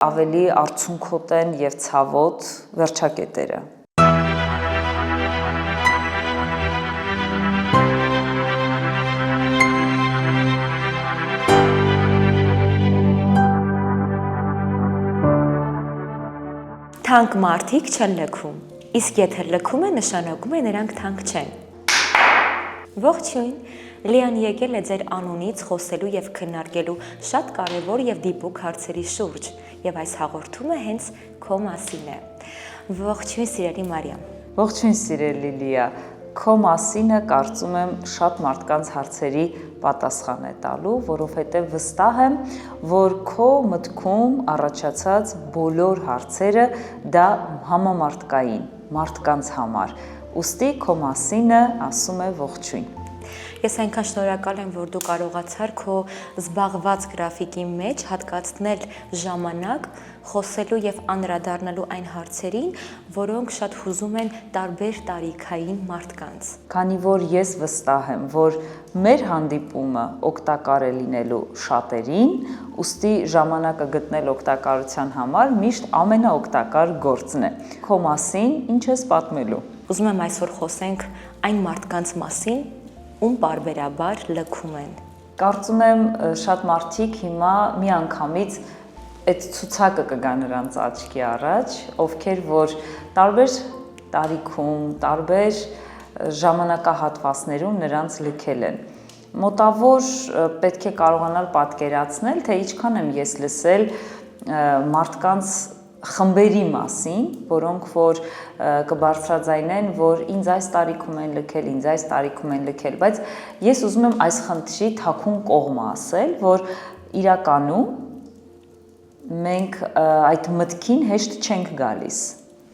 ավելի արցունքոտ են եւ ցավոտ վերջակետերը։ Թանկ մարդիկ չեն լքում, իսկ եթե լքում է, նշանակում է նրանք թանկ չեն։ Ողջույն, Լիան եկել է ձեր անունից խոսելու եւ քննարկելու շատ կարեւոր եւ դիպուկ հարցերի շուրջ, եւ այս հաղորդումը հենց քո մասին է։ Ողջույն, սիրելի Մարիամ։ Ողջույն, սիրելի Լիա։ Քո մասինը կարծում եմ շատ մարդկանց հարցերի պատասխան է տալու, որովհետև վստահ եմ, որ քո մտքում առաջացած բոլոր հարցերը դա համամարտկային, մարդկանց համար։ Ուստի քո մասինը ասում է ողջույն։ Ես այնքան շնորհակալ եմ, որ դու կարողացար քո զբաղված գրաֆիկի մեջ հատկացնել ժամանակ խոսելու եւ անդրադառնալու այն հարցերին, որոնք շատ հուզում են տարբեր տարիքային մարդկանց։ Քանի որ ես վստահ եմ, որ մեր հանդիպումը օգտակար է լինելու շատերին, ուստի ժամանակը գտնել օգտակարության համար միշտ ամենաօգտակար գործն է։ Քո մասին ինչ ես պատմելու։ Ուզում եմ այսօր խոսենք այն մարդկանց մասին, ում պարբերաբար լքում են։ Կարծում եմ շատ մարդիկ հիմա միանգամից այդ ցուցակը կգա նրանց աչքի առաջ, ովքեր որ տարբեր տարիքում, տարբեր ժամանակահատվածներում նրանց լքել են։ Մոտավոր պետք է կարողանալ պատկերացնել, թե ինչքան եմ ես լսել մարդկանց խմբերի մասին, որոնք որ կբարձրաձայնեն, որ ինձ այս տարիքում են լքել, ինձ այս տարիքում են լքել, բայց ես ուզում եմ այս խնդրի թաքուն կողմը ասել, որ իրականում մենք այդ մտքին հեշտ չենք գալիս։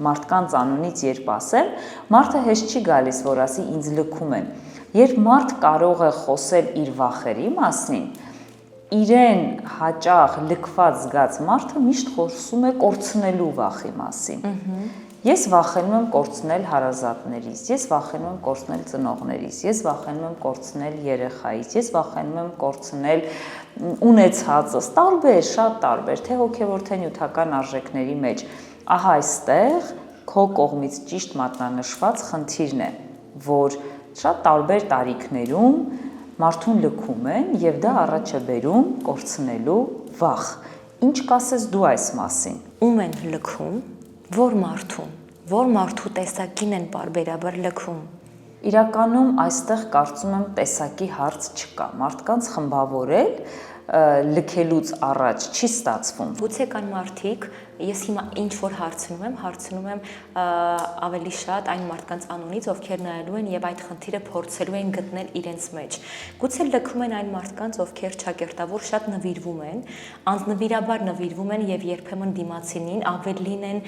Մարդկանց անունից երբ ասեմ, մարդը հեշտ չի գալիս, որ ասի ինձ լքում են։ Երբ մարդ կարող է խոսել իր վախերի մասին, իրեն հաճախ լքված զգաց մարդը միշտ խոսում է կորցնելու վախի մասին։ Ես վախենում եմ կորցնել հարազատներից, ես վախենում եմ կորցնել ծնողներից, ես վախենում եմ կորցնել երեխայից, ես վախենում եմ կորցնել ունեցածս, տարբեր, շատ տարբեր, թե հոգևոր, թե նյութական արժեքների մեջ։ Ահա այստեղ քո կողմից ճիշտ մատնանշված խնդիրն է, որ շատ տարբեր տարիքներում մարդուն լքում են եւ դա առաջ է բերում կորցնելու վախ։ Ինչ կասես դու այս մասին։ Ում են լքում, որ մարդու տեսակին են պարբերաբար լքում։ Իրականում այստեղ կարծում եմ տեսակի հարց չկա։ Մարդկանց խմբավորել լքելուց առաջ չի ստացվում։ Գուցե կան մարդիկ, ես հիմա ինչ որ հարցնում եմ ավելի շատ այն մարդկանց անունից, ովքեր նայելու են եւ այդ խնդիրը փորձելու են գտնել իրենց մեջ։ Գուցե լքում են այն մարդկանց, ովքեր ճակերտավոր շատ նվիրվում են, անձնվիրաբար նվիրվում են եւ երբեմն դիմացինին ավելին են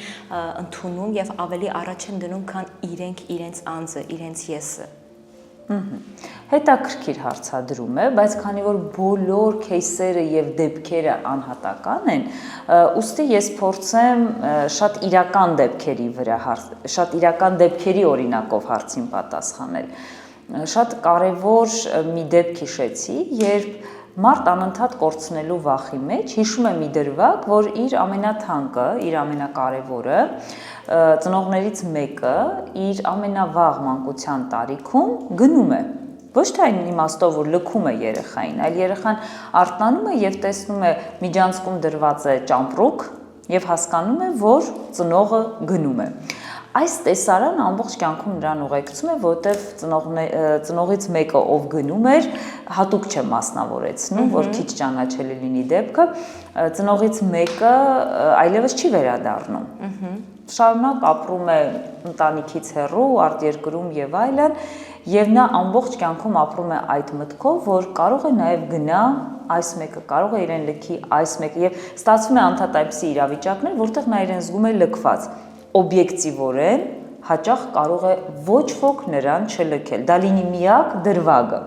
ընդունում եւ ավելի առաջ են դնում, քան իրենք իրենց անձը, իրենց եսը։ Հետաքրքիր հարցադրում է, բայց քանի որ բոլոր кейսերը եւ դեպքերը անհատական են, ուստի ես փորձեմ շատ իրական դեպքերի վրա, շատ իրական դեպքերի օրինակով հարցին պատասխանել։ Շատ կարևոր մի դեպք հիշեցի, երբ մարդ անընդհատ կորցնելու վախի մեջ հիշում է մի դրվագ, որ իր ամենաթանկը, իր ամենակարևորը ծնողներից մեկը իր ամենավաղ մանկության տարիքում գնում է։ Ոչ թե այն իմաստով, որ լքում է երեխային, այլ երեխան արթնանում է եւ տեսնում է միջանցքում դրված է ճամպրուկ եւ հասկանում է, որ ծնողը գնում է։ Այս տեսարանը ամբողջ կյանքում նրան ուղեկցում է, որտեվ ծնողից մեկը ով գնում էր, հատուկ չեմ մասնավորեցնում, որ քիչ ճանաչելի լինի դեպքը, ծնողից մեկը այլևս չի վերադառնում։ Շարունակ ապրում է ընտանիքից հեռու, արտերկրում եւ այլն, եւ նա ամբողջ կյանքում ապրում է այդ մտքով, որ կարող է նաեւ գնա այս մեկը, կարող է իրեն լքի այս մեկը եւ ստացվում է անդադ այնպիսի իրավիճակներ, որտեղ նա իրեն զգում է լքված։ Օբյեկտիվորեն հաճախ կարող է ոչ ոք նրան չլքել, դա լինի միակ դրվագը։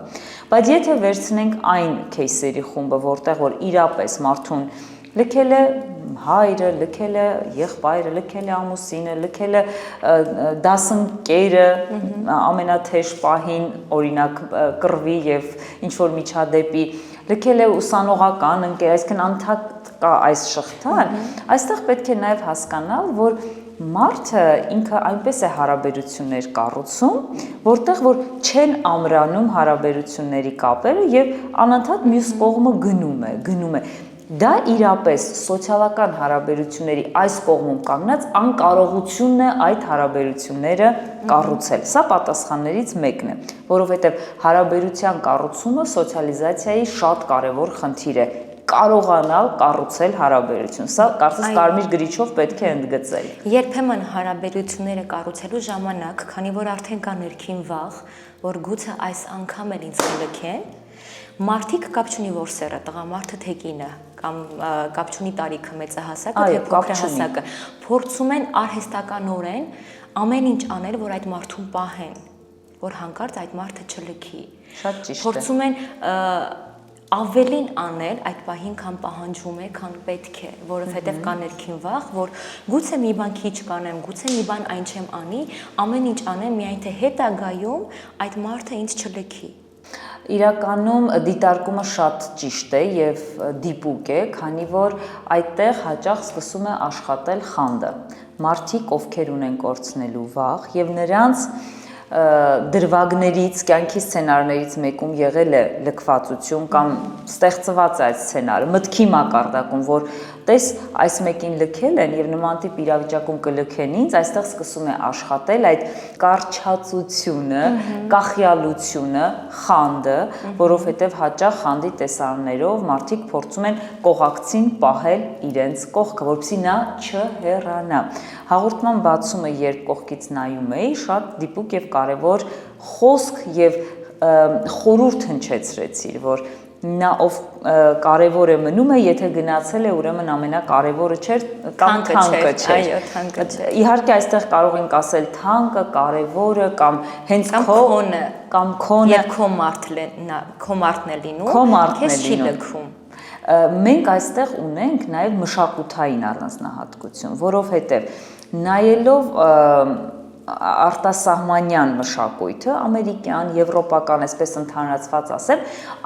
Բայց եթե վերցնենք այն кейսերի խումբը, որտեղ որ իրապես մարդուն լքել է հայրը, լքել է եղբայրը, լքել է ամուսինը, լքել է դասընկերը ամենաթեժ պահին, օրինակ կռվի եւ ինչ որ միջադեպի, լքել է ուսանողական ընկեր, այսինքն կա այս շղթան, այստեղ պետք է նաև հասկանալ, որ մարդը ինքը այնպես է հարաբերություններ կառուցում, որտեղ որ չեն ամրանում հարաբերությունների կապերը եւ անընդհատ մյուս կողմը գնում է։ Դա իրապես սոցիալական հարաբերությունների այս կողմում կանգնած անկարողությունն է այդ հարաբերությունները կառուցել։ Սա պատասխաններից մեկն է, որովհետև հարաբերության կառուցումը սոցիալիզացիայի շատ կարևոր խնդիր է։ Կարողանալ կառուցել հարաբերություն։ Սա կարծես կարմիր գրիչով պետք է ընդգծել։ Երբեմն հարաբերությունները կառուցելու ժամանակ, քանի որ արդեն կա ներքին վախ, որ գուցե այս անգամ էլ ինձ կլքեն, մարդիկ կապ չունի որ սերը տղամարդը թե կինը կամ կապ չունի տարիքը մեծահասակը թե փոքրահասակը, փորձում են արհեստականորեն ամեն ինչ անել, որ այդ մարդուն պահեն, որ հանկարծ այդ մարդը չլքի։ Շատ ճիշտ է։ Փորձում են ավելին անել այդ պահին, քան պահանջում է, քան պետք է, որովհետև կա ներքին վախ, որ գուցե մի բան քիչ կանեմ, գուցե մի բան այն չեմ անի, ամեն ինչ անեմ, միայն թե հետագայում այդ մարդը ինձ չլքի։ Իրականում դիտարկումը շատ ճիշտ է եւ դիպուկ է, քանի որ այդտեղ հաճախ սկսում է աշխատել խանդը։ Մարդիկ, ովքեր ունեն կորցնելու վախ եւ նրանց դրվագներից, կյանքի սցենարներից մեկում եղել է լքվածություն կամ ստեղծված այդ սցենարը, մտքի մակարդակում, որ տես այս մեկին լքել են եւ նման տիպ իրավիճակում կլքեն ինձ, այստեղ սկսում է աշխատել այդ կարճացությունը, կախյալությունը, խանդը, որովհետեւ հաճախ խանդի տեսարաններով մարդիկ փորձում են կողակցին պահել իրենց կողքը, որպեսզի նա չհեռանա։ Հաղորդման բացումը երբ կողքից նայում էի, շատ դիպուկ եւ կարևոր խոսք եւ խորհուրդ հնչեցրեցիր, որ նա ով կարևոր է մնում է, եթե գնացել է, ուրեմն ամենակարևորը չէր կամ թանկը չէր։ Այո, թանկը չէ։ Իհարկե այստեղ կարող ենք ասել թանկը, կարևորը կամ հենց քո քոնը կամ քոնը եւ քո մարդն է լինում, քեզ չի լքում։ Մենք այստեղ ունենք նաև մշակութային առանձնահատկություն, որովհետև նայելով արտասահմանյան մշակույթը, ամերիկյան, եվրոպական, այսպես ընդհանրացված ասեմ,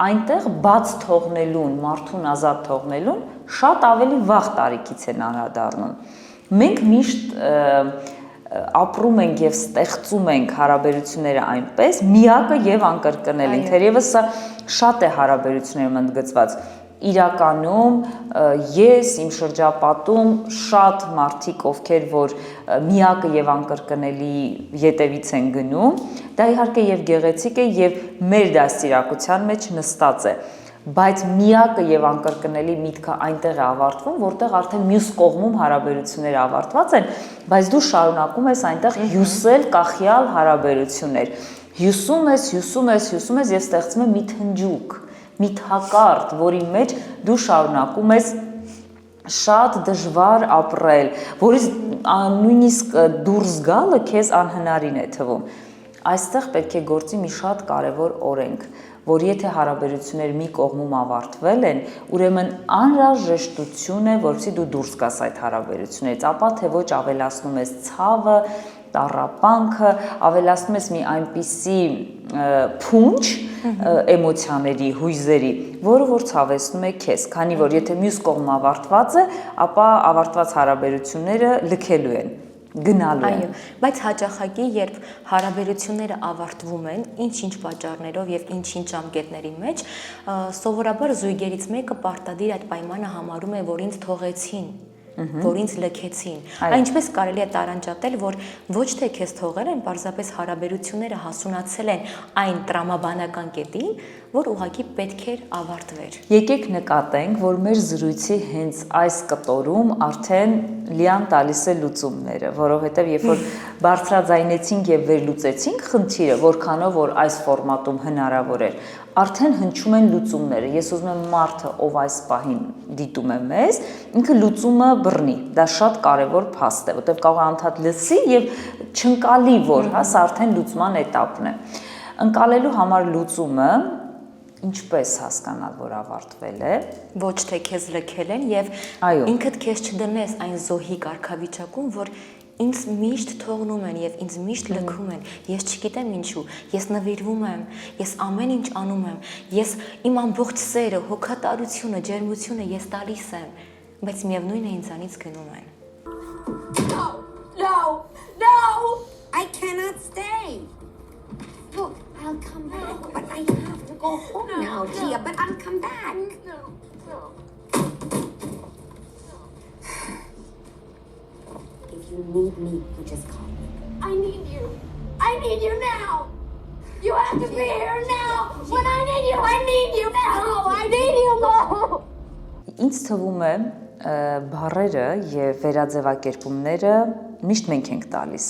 այնտեղ բաց թողնելուն, մարդուն ազատ թողնելուն շատ ավելի վաղ տարիքից են անդրադառնում։ Մենք միշտ ապրում ենք եւ ստեղծում ենք հարաբերությունները այնպես, միակը եւ անկրկնել ենք, թերևս սա շատ է հարաբերություններում ընդգծված։ Իրականում ես իմ շրջապատում շատ մարդիկ, ովքեր որ միակը եւ անկրկնելի յետևից են գնում, դա իհարկե եւ գեղեցիկ է եւ մեր դաստիարակության մեջ նստած է, բայց միակը եւ անկրկնելի միտքը այնտեղ է ավարտվում, որտեղ արդեն մյուս կողմում հարաբերությունները ավարտված են, բայց դու շարունակում ես այնտեղ հյուսել կախյալ հարաբերություններ։ Հյուսում ես եւ ստեղծում է մի թնջուկ, մի թակարդ, որի մեջ դու շարունակում ես շատ դժվար ապրել, որից նույնիսկ դուրս գալը քեզ անհնարին է թվում։ Այստեղ պետք է գործի մի շատ կարևոր օրենք, որ եթե հարաբերություններ մի կողմում ավարտվել են, ուրեմն անհրաժեշտություն է, որպեսզի դու դուրս գաս այդ հարաբերություններից, ապա թե ոչ ավելացնում ես ցավը, տառապանքը, ավելացնում ես մի այնպիսի փունջ էմոցիաների, հույզերի, որը որ ցավեցնում է քեզ, քանի որ եթե մյուս կողմը ավարտված է, ապա ավարտված հարաբերությունները լքելու են, գնալու են։ Այո, բայց հաճախակի, երբ հարաբերությունները ավարտվում են, ինչ-ինչ պատճառներով եւ ինչ-ինչ ժամկետների մեջ, սովորաբար զույգերից մեկը պարտադիր այդ պայմանը համարում է, որ ինձ թողեցին, որ ինձ լքեցին։ Այնպես կարելի է տարանջատել, որ ոչ թե քեզ թողել են, պարզապես հարաբերությունները հասունացել են այն տրամաբանական կետին, որ ուղղակի պետք էր ավարտվեր։ Եկեք նկատենք, որ մեր զրույցի հենց այս կտորում արդեն լիան տալիս է լուծումները, որովհետև երբ որ բարձրաձայնեցինք եւ վերլուծեցինք խնդիրը, որքանով որ այս ֆորմատում հնարավոր էր, արդեն հնչում են լուծումները։ Ես ուզում եմ մարդը, ով այս պահին դիտում է մեզ, ինքը լուծումը բռնի։ Դա շատ կարևոր փաստ է, որտեղ կարող է անդադ լսի եւ չընկալի, որ հա սա արդեն լուծման էտապն է։ Ընկալելու համար լուծումը ինչպես հասկանալ, որ ավարտվել է, ոչ թե քեզ լքել են եւ ինքդ քեզ չդնես այն զոհի կարգավիճակում, որ ինձ միշտ թողնում են եւ ինձ միշտ լքում են, ես չգիտեմ ինչու, ես նվիրվում եմ, ես ամեն ինչ անում եմ, ես իմ ամբողջ սերը, հոգատարությունը, ջերմությունը ես տալիս եմ, բայց միևնույն է ինձանից գնում են։ No! I cannot stay. Look, I'll come back, but I have to go home now, Gia, but I'll come back. No. If you need me, you just call me. I need you. I need you now. You have to be here now. When I need you now. I need you now. Ինձ թվում է բառերը եւ վերաձևակերպումները միշտ մենք ենք տալիս։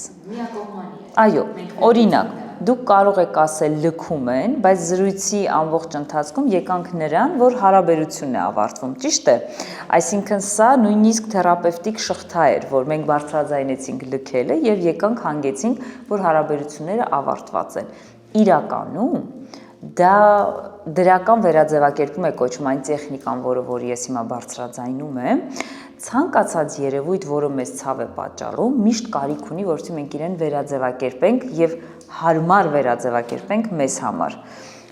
Այո, օրինակ, դուք կարող եք ասել լքում են, բայց զրույցի ամբողջ ընթացքում եկանք նրան, որ հարաբերությունն է ավարտվում, ճիշտ է։ Այսինքն սա նույնիսկ թերապևտիկ շղթա էր, որ մենք բարձրաձայնեցինք լքելը եւ եկանք հանգեցինք, որ հարաբերությունները ավարտված են։ Իրականում դա դրական վերաձևակերպում է կոչվում այն տեխնիկան, որը ես հիմա բարձրաձայնում եմ, ցանկացած երևույթ, որը մեզ ցավ է պատճառում, միշտ կարիք ունի, որովհետեւ մենք իրեն վերաձևակերպենք եւ հարմար վերաձևակերպենք մեզ համար։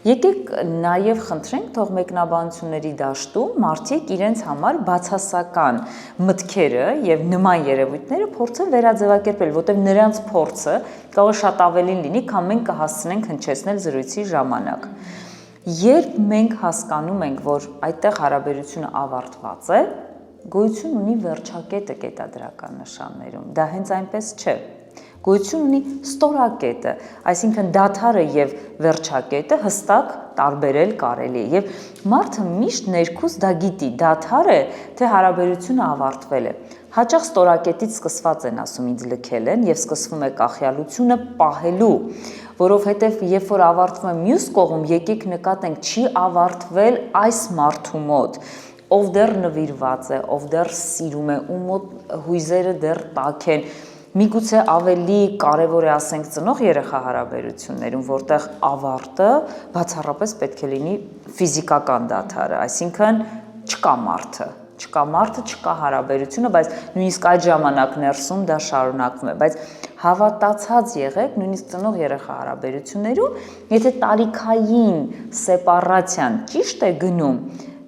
Եկեք նաև խնդրենք, թող մեկնաբանությունների դաշտում մարդիկ իրենց համար բացասական մտքերը եւ նման երևույթները փորձեն վերաձևակերպել, որտեղ նրանց փորձը կարող է շատ ավելին լինի, քան մենք կհասցնենք հնչեցնել զրույցի ժամանակ։ Երբ մենք հասկանում ենք, որ այդտեղ հարաբերությունը ավարտված է, գոյություն ունի վերջակետը կետադրական նշաններում։ Դա հենց այնպես չէ։ Գոյություն ունի ստորակետը, այսինքն դադարը եւ վերջակետը հստակ տարբերել կարելի է եւ մարդը միշտ ներքուս դա գիտի, դադար է, թե հարաբերությունը ավարտվել է։ Հաճախ ստորակետից սկսված են ասում ինձ լքել են եւ սկսվում է կախյալությունը պահելու, որովհետեւ երբ որ ավարտվում է մյուս կողմ, եկեք նկատենք, չի ավարտվել այս մարդու մոտ, ով դեռ նվիրված է, ով դեռ սիրում է, ում մոտ հույզերը դեռ տաք են։ Միգուցե ավելի կարևոր է ասենք ծնող երեխա հարաբերություններում, որտեղ ավարտը բացառապես պետք է լինի ֆիզիկական դադարը, այսինքն չկա մարդը, չկա հարաբերությունը, բայց նույնիսկ այդ ժամանակ ներսում դա շարունակվում է, բայց հավատացած եղեք նույնիսկ ծնող երեխա հարաբերություններում, եթե տարիքային սեպարացիան ճիշտ է գնում,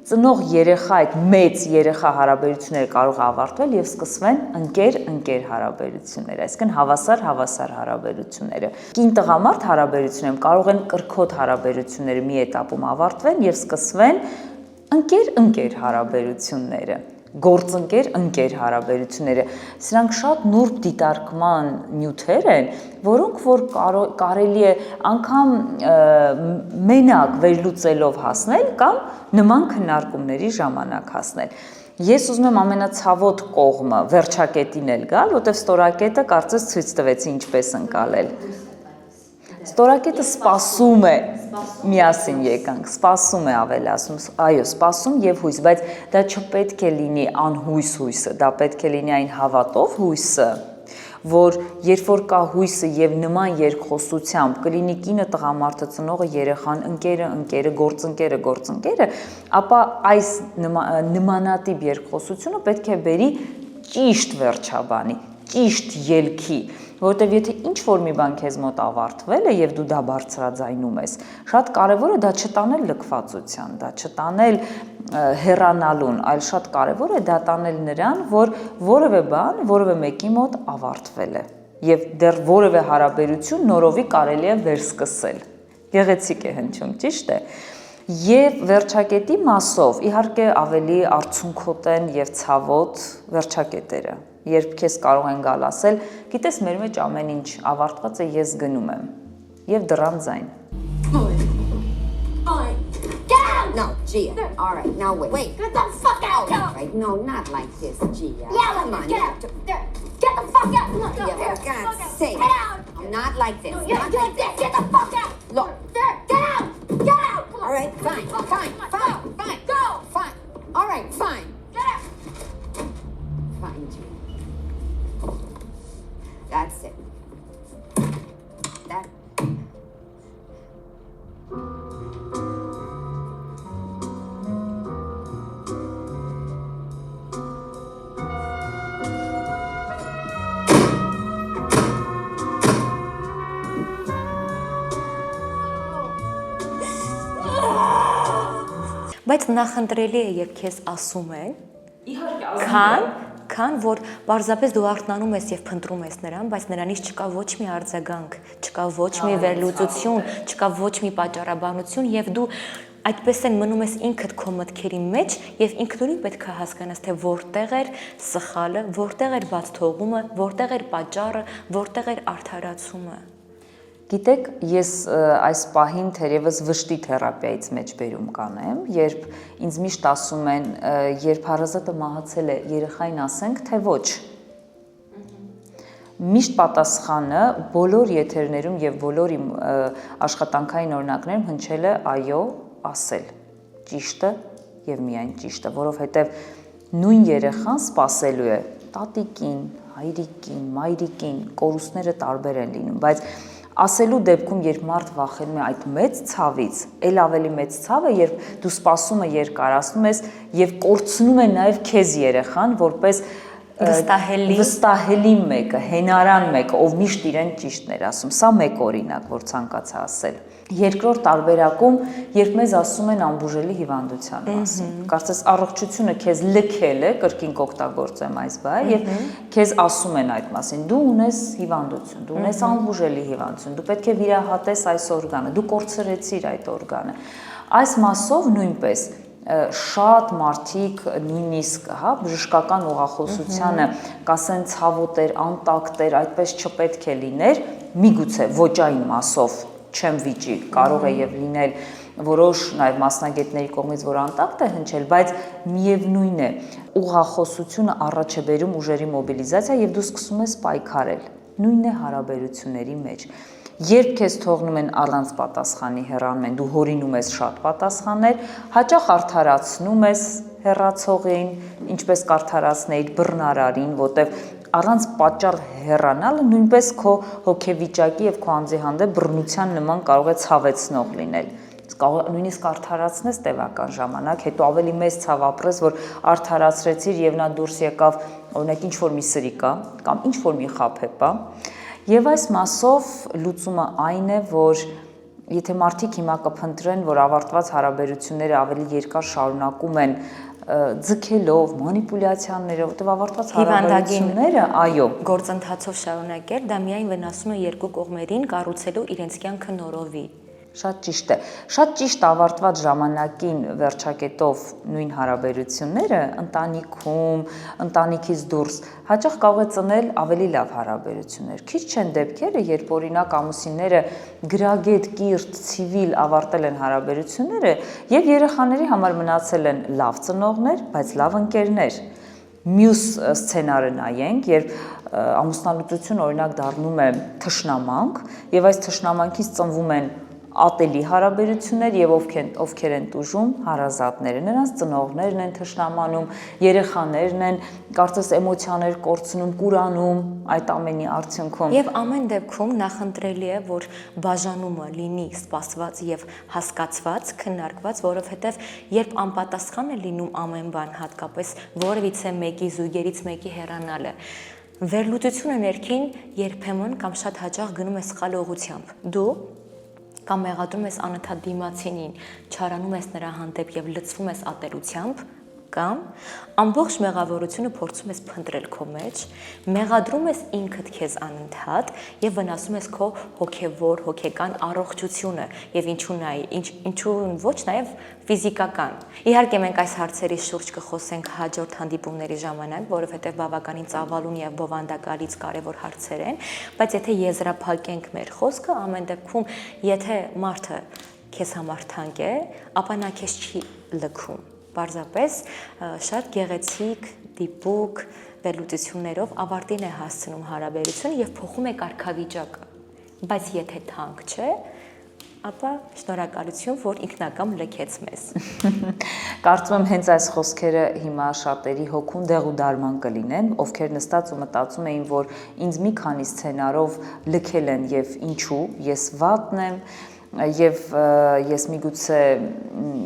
ծնող երեխա այդ մեծ երեխա հարաբերությունները կարող է ավարտվել եւ սկսվեն ընկեր հարաբերություններ, այսինքն հավասար հարաբերությունները։ Կին-տղամարդ հարաբերություններում կարող են կրքոտ հարաբերությունները մի էտապում ավարտվեն եւ սկսվեն ընկեր հարաբերությունները, գործընկեր հարաբերությունները։ Սրանք շատ նուրբ դիտարկման նյութեր են, որոնք որ կարելի է անգամ մենակ վերլուծելով հասնել կամ նման քննարկումների ժամանակ հասնել։ Ես ուզում եմ ամենացավոտ կողմը վերջակետին էլ գալ, որտեղ ստորակետը կարծես ցույց տվեցի ինչպես ընկալել։ Ստորակետը սպասում է, միասին եկանք, սպասում է ավել ասում, այո, սպասում եւ հույս, բայց դա չպետք է լինի անհույս հույսը, դա պետք է լինի այն հավատով հույսը, որ երբ որ կա հույսը եւ նման երկխոսությամբ կլինի կինը, տղամարդը, ծնողը, երեխան, ընկերը, գործընկերը, ապա այս նմանատիպ երկխոսությունը պետք է բերի ճիշտ վերջաբանի, ճիշտ ելքի, որտեվ եթե ինչ-որ մի բան քեզ մոտ ավարտվել է եւ դու դա բարձրաձայնում ես, շատ կարեւոր է դա չտանել լքվածության, դա չտանել հեռանալուն, այլ շատ կարեւոր է դա տանել նրան, որ որևէ բան, որևէ մեկի մոտ ավարտվել է եւ դեռ որևէ հարաբերություն նորովի կարելի է վերսկսել։ Գեղեցիկ է հնչում, ճիշտ է։ Եվ վերջակետի մասով իհարկե ավելի արցունքոտ են եւ ցավոտ վերջակետերը, երբ քեզ կարող են գալ ասել, գիտես մեր մեջ ամեն ինչ ավարտված է, ես գնում եմ եւ դռան ձայն։ Get out! No, Gia. All right, now wait. Get the fuck out! All right, no, not like this, Gia. Yeah, Come on. get out! Get the fuck out! Look, Gia, for God's sake. Get out! Not like this. You're Not like like this! this. Get the fuck out! Look. Get out! Get out! All right, fine. Go! Fine. All right, fine. Get out! Fine, Gia. That's it. That. Բայց նախընտրելի է, երբ քեզ ասում են, Իհարկե, քան որ պարզապես դու արթնանում ես եւ փնտրում ես նրան, բայց նրանից չկա ոչ մի արձագանք, չկա ոչ մի վերլուծություն, չկա ոչ մի պատճառաբանություն եւ դու այդպես են մնում ես ինքդ քո մտքերի մեջ եւ ինքնուրույն պետք է հասկանաս թե որտեղ էր սխալը, որտեղ էր բաց թողումը, որտեղ էր պատճառը, որտեղ էր արդարացումը։ Գիտեք, ես այս պահին թերևս վշտի թերապիայից մեջ բերում կանեմ, երբ ինձ միշտ ասում են, երբ հարազատը մահացել է, երեխային ասենք, թե ոչ։ Միշտ պատասխանը բոլոր եթերներում եւ բոլոր իմ աշխատանքային օրինակներում հնչել է այո, ասել։ Ճիշտը եւ միայն ճիշտը, որովհետեւ նույն երեխան սпасելու է տատիկին, հայրիկին, մայրիկին, կորուստները տարբեր են լինում, բայց ասելու դեպքում, երբ մարդ վախենում է այդ մեծ ցավից, ել ավելի մեծ ցավը, երբ դու սպասումը երկարացնում ես եւ կորցնում է նաեւ քեզ երեխան, որպես վստահելի մեկը, հենարան մեկը, ով միշտ իրեն ճիշտն էր ասում։ Սա մեկ օրինակ, որ ցանկացա ասել։ Երկրորդ տարբերակում, երբ մեզ ասում են անբուժելի հիվանդության մասին, կարծես առողջությունը քեզ լքել է, կրկին կօգտագործեմ այս բառը, եւ քեզ ասում են այդ մասին, դու ունես հիվանդություն, դու ունես անբուժելի հիվանդություն, դու պետք է վիրահատես այս օրգանը, դու կորցրեցիր այդ օրգանը։ Այս մասով նույնպես շատ մարդիկ նույնիսկ, հա, բժշկական ուղղախոսությանը կասեն ցավոտեր, անտակտեր, այդպես չպետք է լիներ, միգուցե ոչ այն մասով չեմ վիճի, կարող է եւ լինել որոշ նաեւ մասնագետների կողմից, որ անտակտ է հնչել, բայց միևնույն է, ուղղախոսությունը առաջ է բերում ուժերի մոբիլիզացիա եւ դու սկսում ես պայքարել։ Նույնն է հարաբերությունների մեջ։ Երբ քեզ թողնում են առանց պատասխանի հեռանում են, դու հորինում ես շատ պատասխաններ, հաճախ արդարացնում ես հեռացողին, ինչպես կարդարացնեիր բռնարարին, որտեվ առանց պատճառ հեռանալը նույնպես քո հոգեվիճակի եւ քո անձի հանդեպ բռնության նման կարող է ցավեցնող լինել։ Կարող նույնիսկ արդարացնես տևական ժամանակ, հետո ավելի մեծ ցավ ապրես, որ արդարացրեցիր եւ նա դուրս եկավ, օրինակ ինչ որ մի սրիկա կամ ինչ որ մի խաբեպա։ Եվ այս մասով լուծումը այն է, որ եթե մարդիկ հիմա կփնտրեն, որ ավարտված հարաբերությունները ավելի երկար շարունակում են ձգելով, մանիպուլյացիաներով, որտեղ ավարտված հարաբերությունները, այո, գործընթացով շարունակել, դա միայն վնասում է երկու կողմերին կառուցելու իրենց կյանքը նորովի։ Շատ ճիշտ է։ Շատ ճիշտ ավարտված ժամանակին վերջակետով նույն հարաբերությունները ընտանիքում, ընտանիքից դուրս հաճախ կարող է ծնել ավելի լավ հարաբերություններ։ Քիչ չեն դեպքերը, երբ օրինակ ամուսինները գրագետ, կիրթ, ցիվիլ ավարտել են հարաբերությունները եւ երեխաների համար մնացել են լավ ծնողներ, բայց լավ ընկերներ։ Մյուս սցենարը նայենք, երբ ամուսնալուծություն օրինակ դառնում է թշնամանք եւ այս թշնամանքից ծնվում են ատելի հարաբերություններ եւ ովքեր են տուժում հարազատները, նրանց ծնողներն են թշնամանում, երեխաներն են, կարծես էմոցիաներ կորցնում, կուրանում այդ ամենի արդյունքում։ Եվ ամեն դեպքում նախընտրելի է, որ բաժանումը լինի սպասված եւ հասկացված, քննարկված, որովհետեւ երբ անպատասխան է լինում ամեն բան, հատկապես որևիցե մեկի զույգերից մեկի հեռանալը, վերլուծությունը ներքին երբեմն կամ շատ հաճախ գնում է սխալ ուղղությամբ։ Դու կամ մեղադրում ես անընդհատ դիմացինին, չարանում ես նրա հանդեպ եւ լցվում ես ատելությամբ, կամ ամբողջ մեղավորությունը փորձում ես փնտրել քո մեջ, մեղադրում ես ինքդ քեզ անընդհատ եւ վնասում ես քո հոգեվոր, հոգեկան առողջությունը եւ ինչու ոչ նաեւ ֆիզիկական։ Իհարկե մենք այս հարցերի շուրջ կխոսենք հաջորդ հանդիպումների ժամանակ, որովհետեւ բավականին ծավալուն եւ բովանդակալից կարեւոր հարցեր են, բայց եթե եզրափակենք մեր խոսքը, ամեն դեպքում, եթե մարդը քեզ համար թանկ է, ապա նա քեզ չի լքում։ Պարզապես շատ գեղեցիկ, դիպուկ վերլուծություններով ավարտին է հասցնում հարաբերությունը եւ փոխում է կարգավիճակը։ Բայց եթե թանկ չէ, ապա շնորհակալություն, որ ինքնակամ լքեց մեզ։ Կարծում եմ հենց այս խոսքերը հիմա շատերի հոգում դեղուդարման կլինեն, ովքեր նստած ու մտածում էին, որ ինձ մի քանի սցենարով լքել են եւ ինչու, ես վատն եմ, եւ ես միգուցե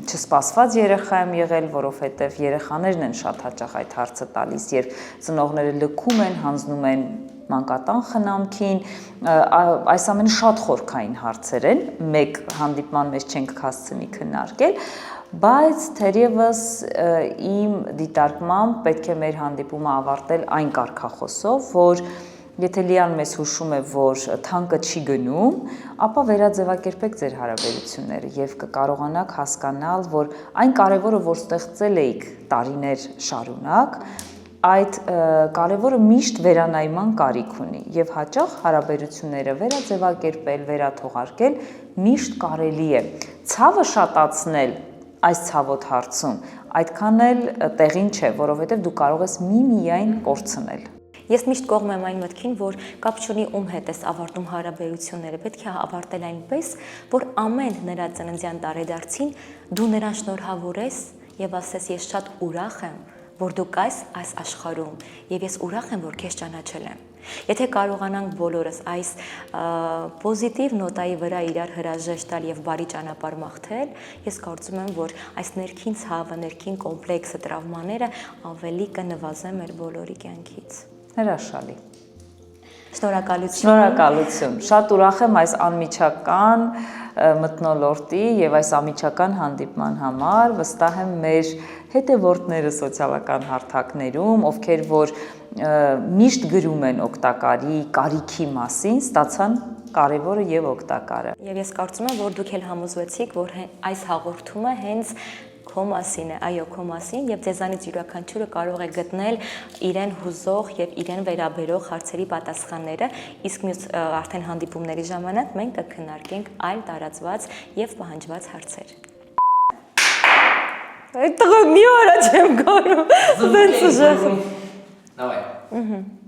չսպասված երեխա եմ եղել, որովհետեւ երեխաներն են շատ հաճախ այդ հարցը տալիս, երբ ծնողները լքում են, հանձնում են մանկատան խնամքին, այս ամենը շատ խորքային հարցեր են, մեկ հանդիպման մեջ չենք հասցնի քննարկել, Բայց թերևս իմ դիտարկմամբ պետք է մեր հանդիպումը ավարտել այն կարգախոսով, որ եթե Լիան մեզ հուշում է, որ թանկը չի գնում, ապա վերաձևակերպեք ձեր հարաբերությունները եւ կկարողանաք հասկանալ, որ այն կարևորը, որ ստեղծել էիք տարիներ շարունակ, այդ կարևորը միշտ վերանայման կարիք ունի եւ հաճախ հարաբերությունները վերաձևակերպել, վերաթողարկել միշտ կարելի է։ Ցավը շատացնել այս ցավոտ հարցում այդքան էլ տեղին չէ, որովհետեւ դու կարող ես միայն կորցնել։ Ես միշտ կողմ եմ այն մտքին, որ կապ չունի ում հետ ես ավարտում հարաբերությունները, պետք է ավարտել այնպես, որ ամեն նրա ծննդյան տարեդարձին դու նրան շնորհավորես եւ ասես ես շատ ուրախ եմ, որ դու կայս այս աշխարհում եւ ես ուրախ եմ, որ քեզ ճանաչել եմ։ Եթե կարողանանք բոլորս այս պոզիտիվ նոտայի վրա իրար հրաժեշտ տալ եւ բարի ճանապարհ մաղթել, ես կարծում եմ, որ այս ներքին ցավը, ներքին կոմպլեքսը, տրավմաները ավելի կնվազեն մեր բոլորի կյանքից։ Հրաշալի։ Շնորհակալություն։ Շնորհակալություն։ Շատ ուրախ եմ այս անմիջական մթնոլորտի եւ այս անմիջական հանդիպման համար, վստահ եմ մեր հետևորդները սոցիալական հարթակներում, ովքեր որ միշտ գրում են օգտակարի կարիքի մասին, ստացան կարևորը եւ օգտակարը։ Եվ ես կարծում եմ, որ դուք էլ համոզվեցիք, որ այս հաղորդումը հենց քո մասին է, այո, քո մասին, եւ ձեզանից յուրաքանչյուրը կարող է գտնել իրեն հուզող եւ իրեն վերաբերող հարցերի պատասխանները, իսկ մյուս արդեն հանդիպումների ժամանակ մենք կքննարկենք այլ տարածված եւ պահանջված հարցեր։ Այդ տղա մի արա չեմ գարու։ Դենց ուժեղ։ Давай.